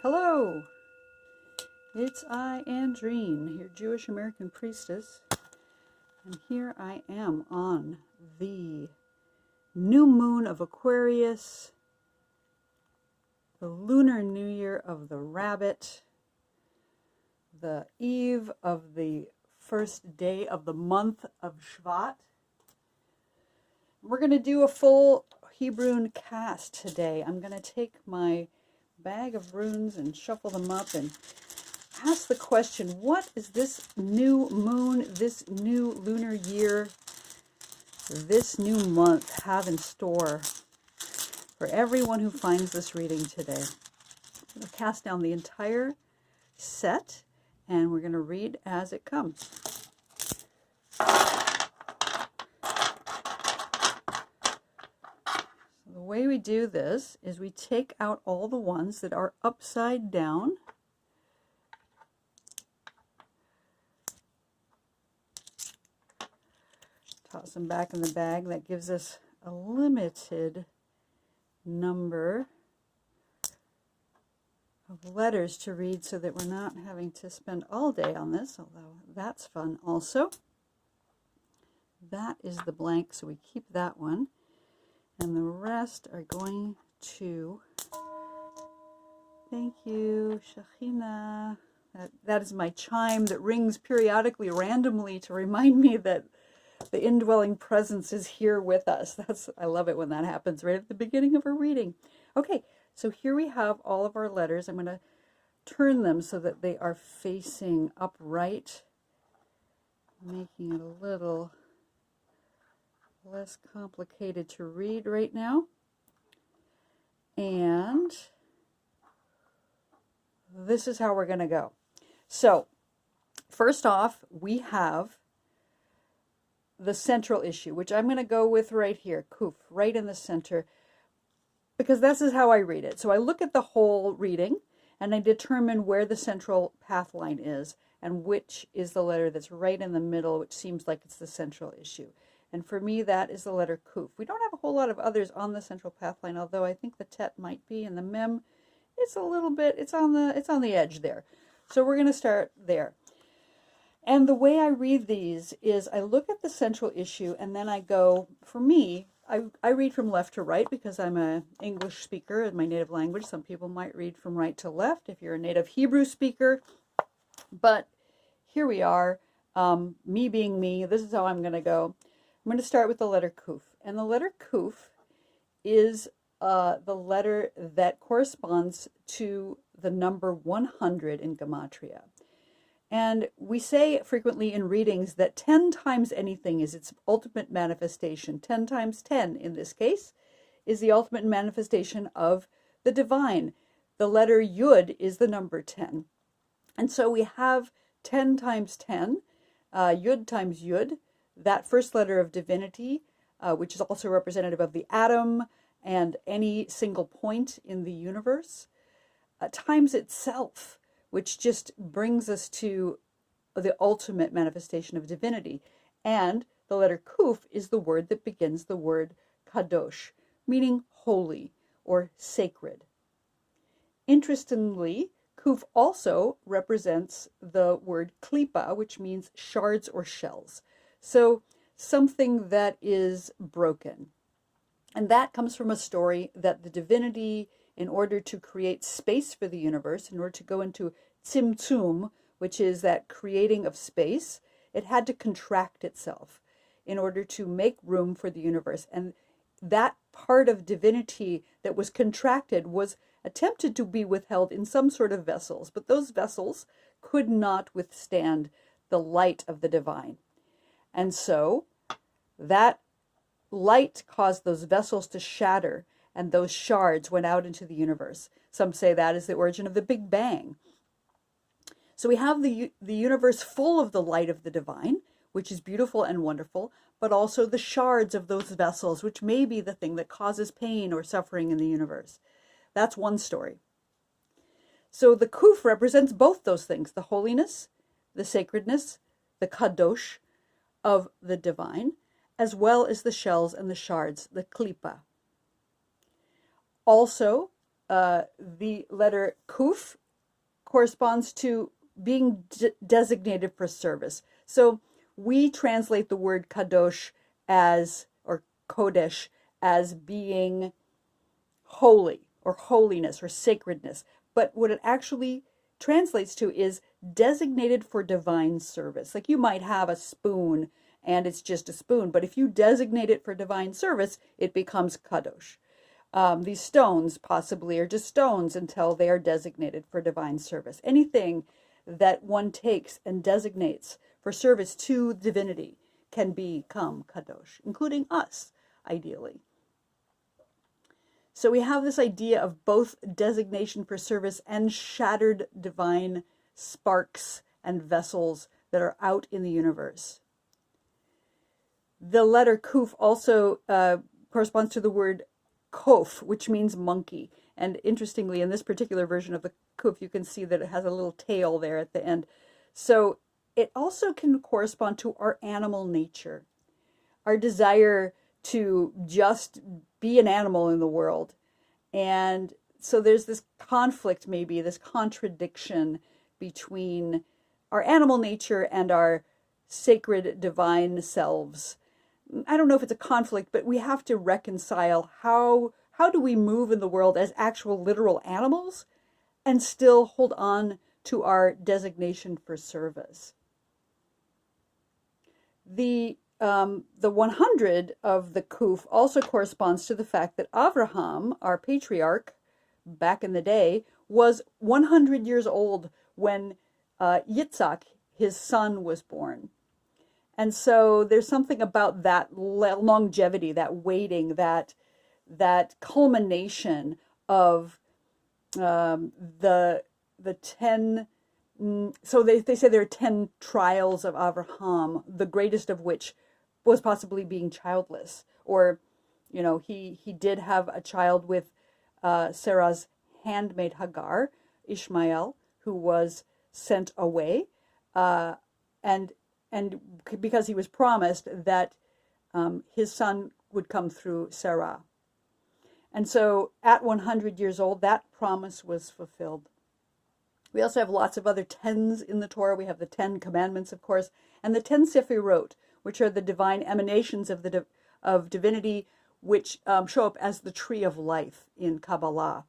Hello, it's I, Andrine, your Jewish American Priestess, and here I am on the new moon of Aquarius, the lunar new year of the rabbit, the eve of the first day of the month of Shvat. We're going to do a full Hebrew cast today. I'm going to take my bag of runes and shuffle them up and ask the question, what is this new moon, this new lunar year, this new month have in store for everyone who finds this reading today? I'm going to cast down the entire set and we're going to read as it comes. The way we do this is we take out all the ones that are upside down. Toss them back in the bag. That gives us a limited number of letters to read so that we're not having to spend all day on this, although that's fun also. That is the blank, so we keep that one. And the rest are going to, thank you, Shekhinah. That is my chime that rings periodically randomly to remind me that the indwelling presence is here with us. I love it when that happens right at the beginning of a reading. Okay, so here we have all of our letters. I'm going to turn them so that they are facing upright, making it a little less complicated to read right now. And this is how we're going to go. So first off, we have the central issue, which I'm going to go with right here, Kuf, right in the center, because this is how I read it. So I look at the whole reading and I determine where the central path line is and which is the letter that's right in the middle, which seems like it's the central issue. And for me, that is the letter Kuf. We don't have a whole lot of others on the central path line, although I think the Tet might be, and the Mem, it's a little bit, it's on the edge there. So we're going to start there. And the way I read these is I look at the central issue and then I go, for me, I read from left to right because I'm an English speaker in my native language. Some people might read from right to left if you're a native Hebrew speaker. But here we are, me being me, this is how I'm going to go. I'm going to start with the letter Kuf. And the letter Kuf is the letter that corresponds to the number 100 in Gematria. And we say frequently in readings that 10 times anything is its ultimate manifestation. 10 times 10 in this case is the ultimate manifestation of the divine. The letter Yud is the number 10. And so we have 10 times 10, Yud times Yud, that first letter of divinity, which is also representative of the atom and any single point in the universe, times itself, which just brings us to the ultimate manifestation of divinity. And the letter Kuf is the word that begins the word Kadosh, meaning holy or sacred. Interestingly, Kuf also represents the word Klipa, which means shards or shells. So something that is broken. And that comes from a story that the divinity, in order to create space for the universe, in order to go into Tzimtzum, which is that creating of space, it had to contract itself in order to make room for the universe. And that part of divinity that was contracted was attempted to be withheld in some sort of vessels, but those vessels could not withstand the light of the divine. And so that light caused those vessels to shatter, and those shards went out into the universe. Some say that is the origin of the Big Bang. So we have the universe full of the light of the divine, which is beautiful and wonderful, but also the shards of those vessels, which may be the thing that causes pain or suffering in the universe. That's one story. So the Kuf represents both those things, the holiness, the sacredness, the Kadosh of the divine, as well as the shells and the shards, the Klipa. Also, the letter kuf corresponds to being designated for service. So we translate the word kadosh as, or kodesh, as being holy or holiness or sacredness. But what it actually translates to is designated for divine service. Like you might have a spoon and it's just a spoon, but if you designate it for divine service, it becomes kadosh. These stones possibly are just stones until they are designated for divine service. Anything that one takes and designates for service to divinity can become kadosh, including us, ideally. So we have this idea of both designation for service and shattered divine sparks and vessels that are out in the universe. The letter kuf also corresponds to the word kof, which means monkey. And interestingly, in this particular version of the kuf, you can see that it has a little tail there at the end. So it also can correspond to our animal nature, our desire to just be an animal in the world. And so there's this conflict, maybe this contradiction between our animal nature and our sacred divine selves. I don't know if it's a conflict, but we have to reconcile how do we move in the world as actual literal animals and still hold on to our designation for service. The 100 of the kuf also corresponds to the fact that Avraham, our patriarch back in the day, was 100 years old when Yitzhak, his son, was born. And so there's something about that longevity, that waiting, that culmination of the 10. So they say there are 10 trials of Avraham, the greatest of which was possibly being childless. Or, he did have a child with Sarah's handmaid Hagar, Ishmael, who was sent away, and because he was promised that his son would come through Sarah. And so at 100 years old, that promise was fulfilled. We also have lots of other tens in the Torah. We have the 10 Commandments, of course, and the 10 Sefirot, which are the divine emanations of divinity, which show up as the tree of life in Kabbalah.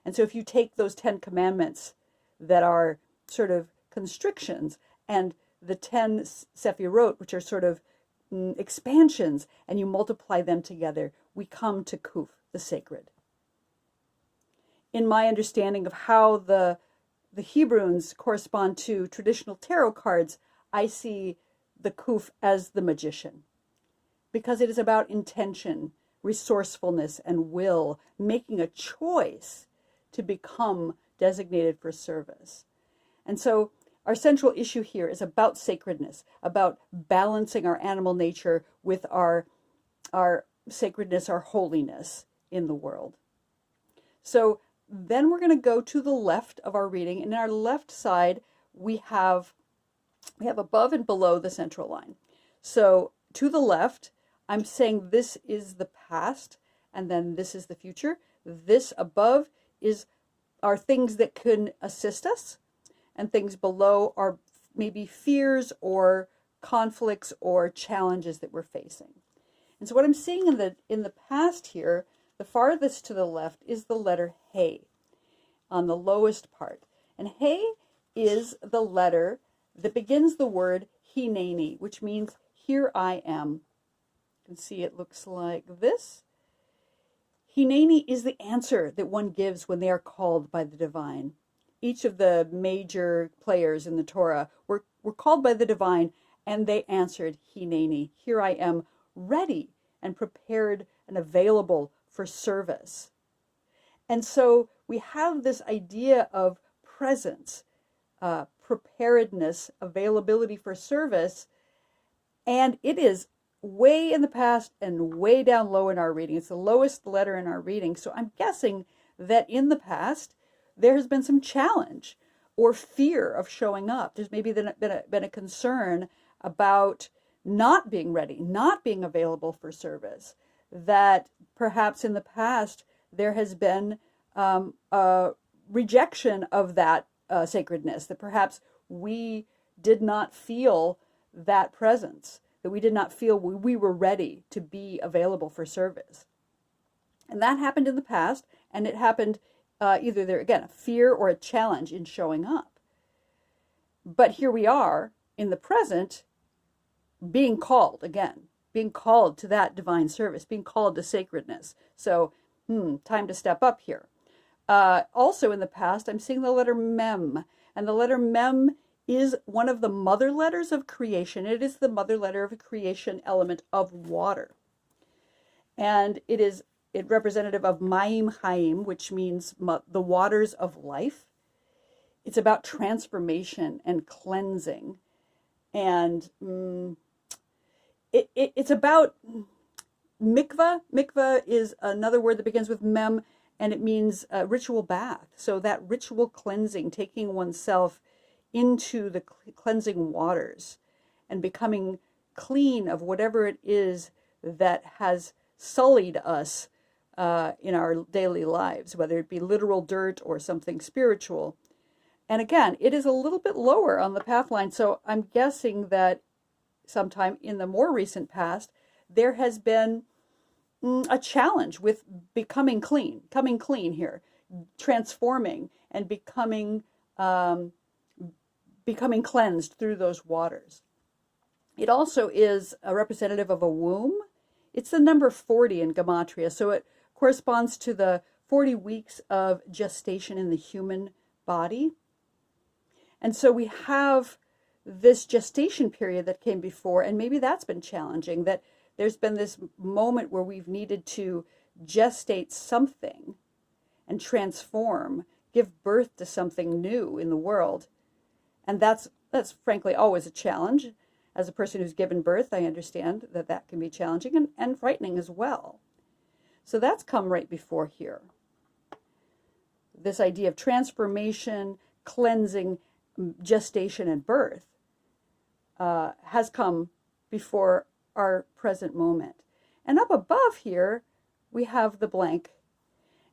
And so if you take those 10 Commandments that are sort of constrictions, and the 10 Sefirot, which are sort of expansions, and you multiply them together, we come to Kuf, the sacred. In my understanding of how the Hebrunes correspond to traditional tarot cards, I see the Kuf as the magician, because it is about intention, resourcefulness, and will, making a choice to become designated for service. And so our central issue here is about sacredness, about balancing our animal nature with our sacredness, our holiness in the world. So then we're going to go to the left of our reading, and in our left side we have above and below the central line. So to the left, I'm saying this is the past, and then this is the future. This above are things that can assist us, and things below are maybe fears or conflicts or challenges that we're facing. And so what I'm seeing in the past here, the farthest to the left, is the letter Hey on the lowest part. And Hey is the letter that begins the word Hineni, which means here I am. You can see it looks like this. Hineni is the answer that one gives when they are called by the divine. Each of the major players in the Torah were called by the divine, and they answered Hineni, here I am, ready and prepared and available for service. And so we have this idea of presence, preparedness, availability for service, and it is way in the past and way down low in our reading. It's the lowest letter in our reading. So I'm guessing that in the past, there has been some challenge or fear of showing up. There's maybe been a concern about not being ready, not being available for service. That perhaps in the past there has been rejection of that sacredness, that perhaps we did not feel that presence, that we did not feel we were ready to be available for service. And that happened in the past, and it happened either there, again, a fear or a challenge in showing up. But here we are in the present, being called again, being called to that divine service, being called to sacredness. So, time to step up here. Also in the past, I'm seeing the letter mem, and the letter mem is one of the mother letters of creation. It is the mother letter of a creation element of water. And it is representative of Mayim Chaim, which means the waters of life. It's about transformation and cleansing. And it's about mikvah. Mikvah is another word that begins with mem, and it means ritual bath. So that ritual cleansing, taking oneself into the cleansing waters and becoming clean of whatever it is that has sullied us in our daily lives, whether it be literal dirt or something spiritual. And again, it is a little bit lower on the path line. So I'm guessing that sometime in the more recent past, there has been a challenge with becoming clean, coming clean here, transforming and becoming cleansed through those waters. It also is a representative of a womb. It's the number 40 in Gematria, so it corresponds to the 40 weeks of gestation in the human body. And so we have this gestation period that came before, and maybe that's been challenging, that there's been this moment where we've needed to gestate something and transform, give birth to something new in the world. And that's frankly always a challenge. As a person who's given birth, I understand that that can be challenging and frightening as well. So that's come right before here. This idea of transformation, cleansing, gestation, and birth has come before our present moment. And up above here, we have the blank.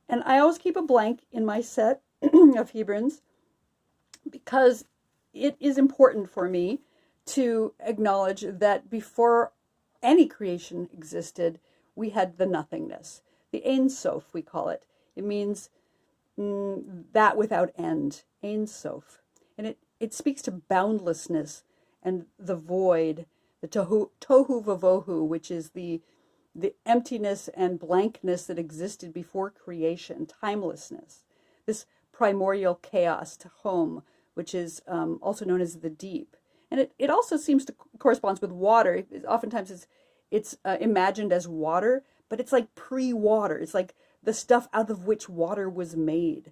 And I always keep a blank in my set of Hebrunes because it is important for me to acknowledge that before any creation existed, we had the nothingness, the Ein Sof, we call it. It means that without end, Ein Sof. And it speaks to boundlessness and the void, the tohu vavohu, which is the emptiness and blankness that existed before creation, timelessness. This primordial chaos, Tehom, which is also known as the deep. And it also seems to correspond with water. Oftentimes it's imagined as water, but it's like pre-water. It's like the stuff out of which water was made.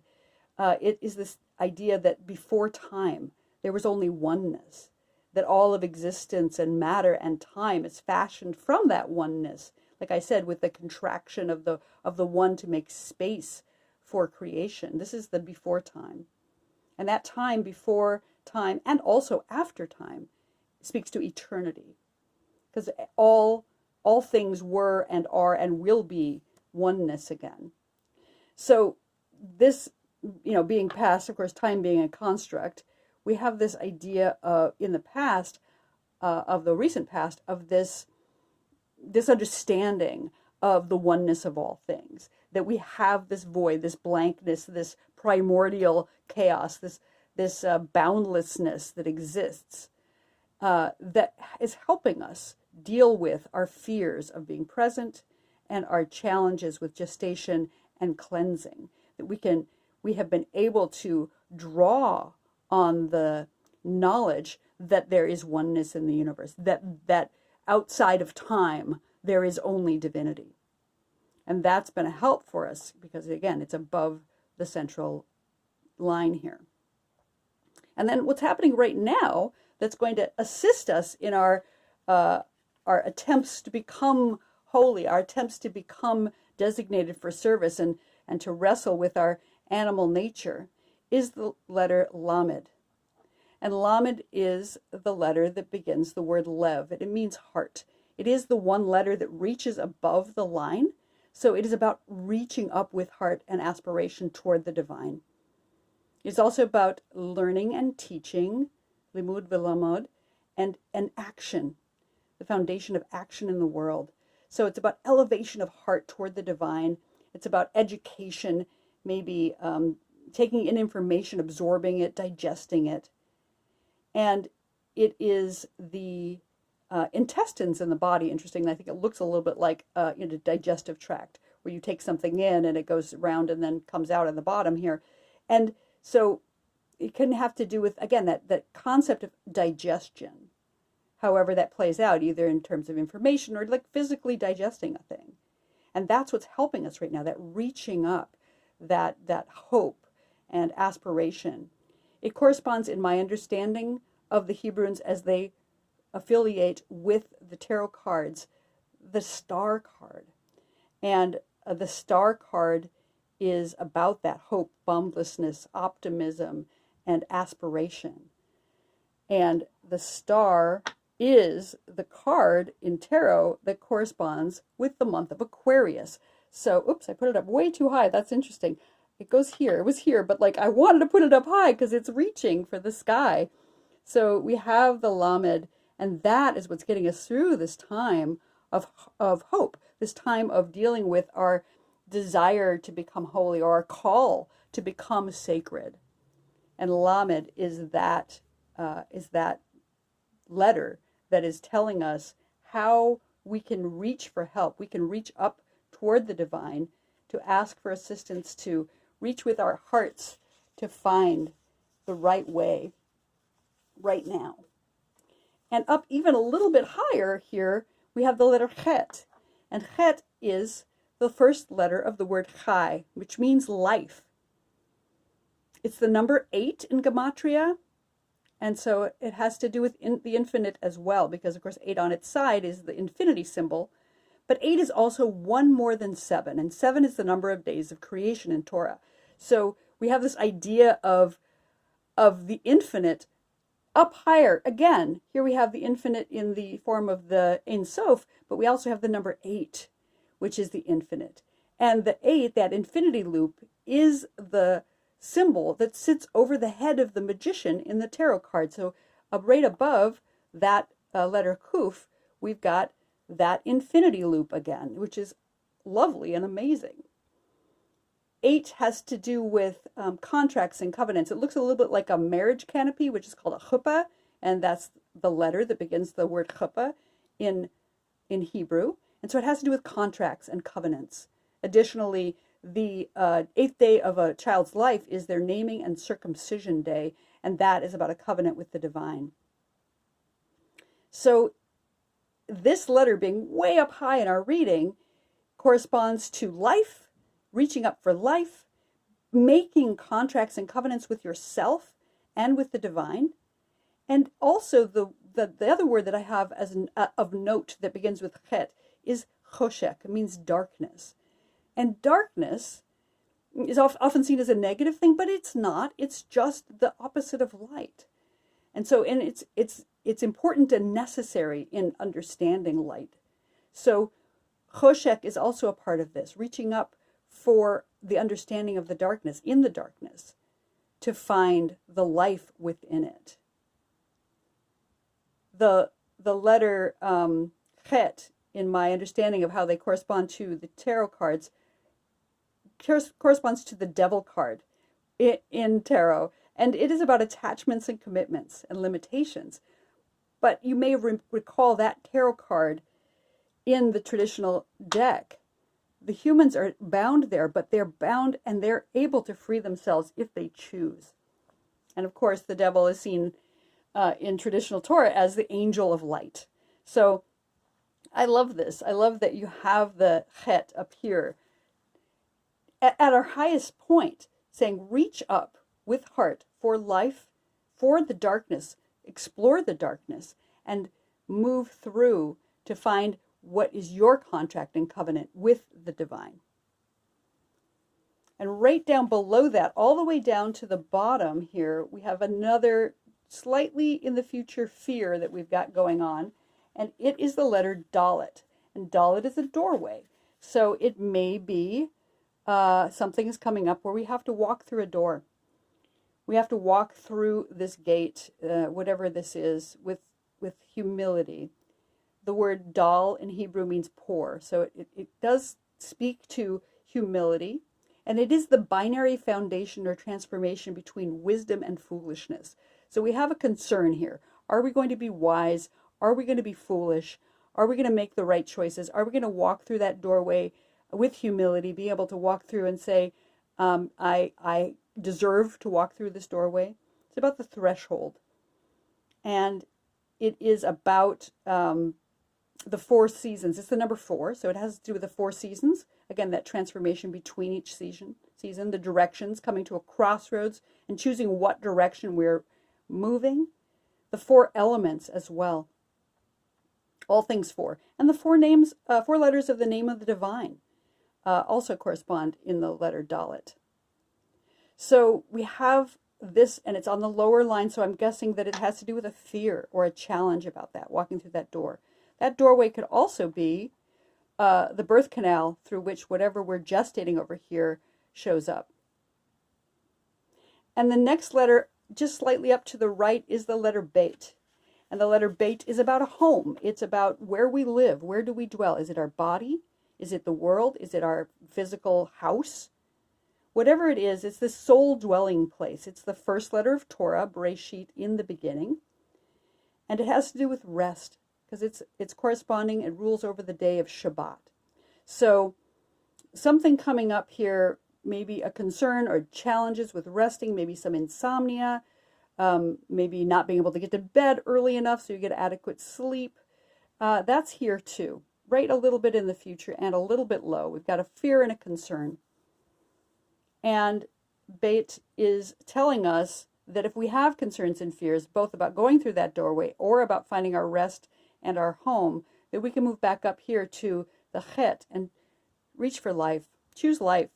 It is this idea that before time, there was only oneness, that all of existence and matter and time is fashioned from that oneness. Like I said, with the contraction of the one to make space for creation. This is the before time. And that time before time and also after time speaks to eternity. Because all things were and are and will be oneness again. So this, being past, of course, time being a construct, we have this idea in the past, of the recent past, of this understanding of the oneness of all things. That we have this void, this blankness, this primordial chaos, this boundlessness that exists, that is helping us deal with our fears of being present and our challenges with gestation and cleansing. That we have been able to draw on the knowledge that there is oneness in the universe, that outside of time there is only divinity. And that's been a help for us because, again, it's above the central line here. And then what's happening right now that's going to assist us in our attempts to become holy, our attempts to become designated for service and to wrestle with our animal nature is the letter Lamed. And Lamed is the letter that begins the word Lev. It means heart. It is the one letter that reaches above the line So it is about reaching up with heart and aspiration toward the divine. It's also about learning and teaching, limud v'lamod, and action, the foundation of action in the world. So it's about elevation of heart toward the divine. It's about education, maybe taking in information, absorbing it, digesting it. And it is the intestines in the body. Interesting. I think it looks a little bit like digestive tract, where you take something in and it goes around and then comes out in the bottom here. And so it can have to do with, again, that concept of digestion, however that plays out, either in terms of information or like physically digesting a thing. And that's what's helping us right now, that reaching up, that hope and aspiration. It corresponds, in my understanding of the Hebrunes, as they affiliate with the tarot cards, the star card. And the star card is about that hope, boundlessness, optimism, and aspiration. And the star is the card in tarot that corresponds with the month of Aquarius. So, oops, I put it up way too high. That's interesting. It goes here. It was here, but like I wanted to put it up high because it's reaching for the sky. So we have the Lamed, and that is what's getting us through this time of hope, this time of dealing with our desire to become holy, or our call to become sacred. And Lamed is that letter that is telling us how we can reach for help. We can reach up toward the divine, to ask for assistance, to reach with our hearts to find the right way right now. And up even a little bit higher here, we have the letter Chet. And Chet is the first letter of the word Chai, which means life. It's the number 8 in Gematria. And so it has to do with the infinite as well, because of course 8 on its side is the infinity symbol. But 8 is also one more than 7, and 7 is the number of days of creation in Torah. So we have this idea of the infinite up higher. Again, here we have the infinite in the form of the Ein Sof, but we also have the number 8, which is the infinite. And the 8, that infinity loop, is the symbol that sits over the head of the magician in the tarot card. So right above that letter Kuf, we've got that infinity loop again, which is lovely and amazing. 8 has to do with contracts and covenants. It looks a little bit like a marriage canopy, which is called a chuppah, and that's the letter that begins the word chuppah in Hebrew. And so it has to do with contracts and covenants. Additionally, the 8th day of a child's life is their naming and circumcision day, and that is about a covenant with the divine. So this letter, being way up high in our reading, corresponds to life, reaching up for life, making contracts and covenants with yourself and with the divine. And also the other word that I have as of note that begins with chet is choshek. It means darkness. And darkness is often seen as a negative thing, but it's not. It's just the opposite of light. And so it's important and necessary in understanding light. So choshek is also a part of this, reaching up for the understanding of the darkness, in the darkness, to find the life within it. The letter chet, in my understanding of how they correspond to the tarot cards, corresponds to the devil card in tarot. And it is about attachments and commitments and limitations. But you may recall that tarot card in the traditional deck. The humans are bound there, but they're bound and they're able to free themselves if they choose. And of course, the devil is seen in traditional Torah as the angel of light. So I love this. I love that you have the chet up here at our highest point, saying reach up with heart for life, for the darkness, explore the darkness, and move through to find what is your contract and covenant with the divine. And right down below that, all the way down to the bottom here, we have another slightly in the future fear that we've got going on, and it is the letter Dalet. And Dalet is a doorway. So it may be something is coming up where we have to walk through a door. We have to walk through this gate, whatever this is, with humility. The word dal in Hebrew means poor, so it does speak to humility, and it is the binary foundation or transformation between wisdom and foolishness. So we have a concern here. Are we going to be wise? Are we going to be foolish? Are we going to make the right choices? Are we going to walk through that doorway with humility, be able to walk through and say, I deserve to walk through this doorway? It's about the threshold. And it is about the 4 seasons. It's the number 4, so it has to do with the 4 seasons. Again, that transformation between each season, the directions, coming to a crossroads and choosing what direction we're moving. The 4 elements as well. All things 4. And the 4 names, 4 letters of the name of the divine also correspond in the letter Dalet. So we have this, and it's on the lower line, so I'm guessing that it has to do with a fear or a challenge about that, walking through that door. That doorway could also be the birth canal through which whatever we're gestating over here shows up. And the next letter, just slightly up to the right, is the letter Beit. And the letter Beit is about a home. It's about where we live. Where do we dwell? Is it our body? Is it the world? Is it our physical house? Whatever it is, it's the soul dwelling place. It's the first letter of Torah, Bereshit, in the beginning. And it has to do with rest, because it's corresponding, it rules over the day of Shabbat. So something coming up here, maybe a concern or challenges with resting, maybe some insomnia, maybe not being able to get to bed early enough so you get adequate sleep. That's here too, right a little bit in the future and a little bit low. We've got a fear and a concern. And Beit is telling us that if we have concerns and fears, both about going through that doorway or about finding our rest and our home, that we can move back up here to the Chet and reach for life, choose life.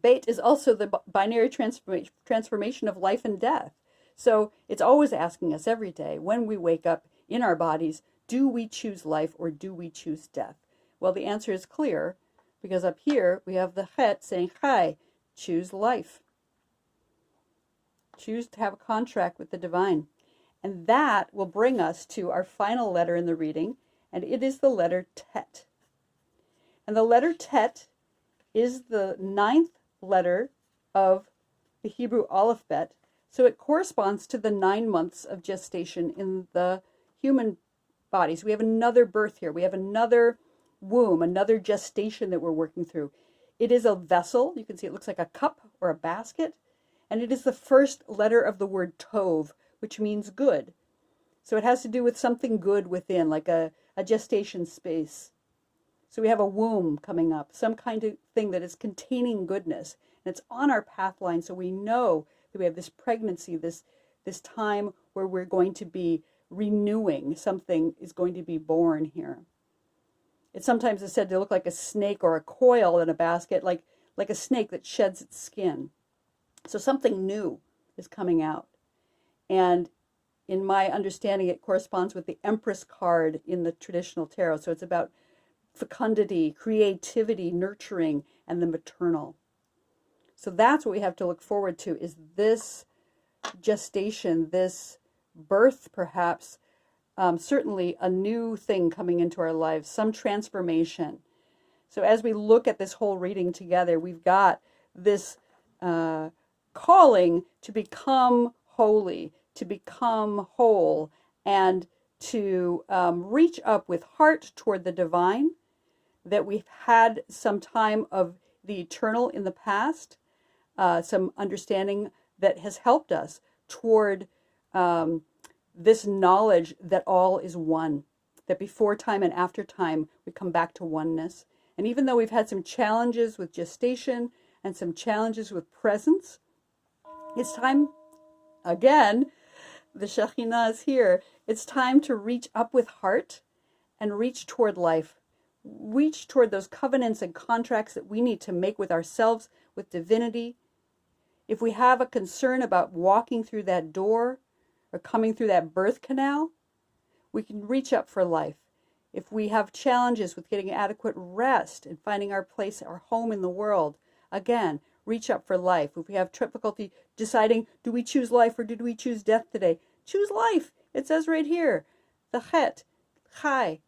Beit is also the binary transformation of life and death. So it's always asking us every day when we wake up in our bodies, do we choose life or do we choose death? Well, the answer is clear, because up here we have the Chet saying, Chai, choose life. Choose to have a contract with the divine. And that will bring us to our final letter in the reading, and it is the letter Tet. And the letter Tet is the 9th letter of the Hebrew alphabet, so it corresponds to the 9 months of gestation in the human bodies. We have another birth here. We have another womb, another gestation that we're working through. It is a vessel. You can see it looks like a cup or a basket, and it is the first letter of the word Tov, which means good. So it has to do with something good within, like a gestation space. So we have a womb coming up, some kind of thing that is containing goodness. And it's on our path line, so we know that we have this pregnancy, this time where we're going to be renewing. Something is going to be born here. It sometimes is said to look like a snake or a coil in a basket, like a snake that sheds its skin. So something new is coming out. And in my understanding, it corresponds with the Empress card in the traditional tarot. So it's about fecundity, creativity, nurturing, and the maternal. So that's what we have to look forward to, is this gestation, this birth perhaps, certainly a new thing coming into our lives, some transformation. So as we look at this whole reading together, we've got this calling to become holy, to become whole, and to reach up with heart toward the divine, that we've had some time of the eternal in the past, some understanding that has helped us toward this knowledge that all is one, that before time and after time we come back to oneness. And even though we've had some challenges with gestation and some challenges with presence, it's time, again, the Shekhinah is here. It's time to reach up with heart and reach toward life. Reach toward those covenants and contracts that we need to make with ourselves, with divinity. If we have a concern about walking through that door or coming through that birth canal, we can reach up for life. if we have challenges with getting adequate rest and finding our place, our home in the world, again, reach up for life. If we have difficulty deciding, do we choose life or did we choose death today? Choose life. It says right here, the chet, chai.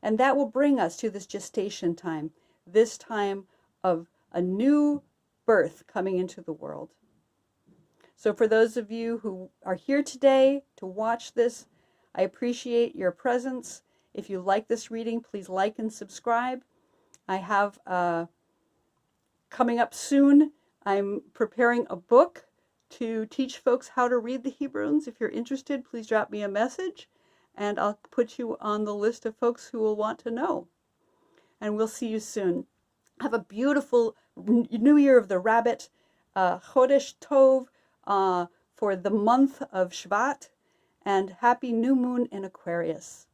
And that will bring us to this gestation time, this time of a new birth coming into the world. So for those of you who are here today to watch this, I appreciate your presence. If you like this reading, please like and subscribe. I have coming up soon, I'm preparing a book to teach folks how to read the Hebrunes. If you're interested, please drop me a message and I'll put you on the list of folks who will want to know. And we'll see you soon. Have a beautiful New Year of the Rabbit, Chodesh Tov, for the month of Shvat, and happy new moon in Aquarius.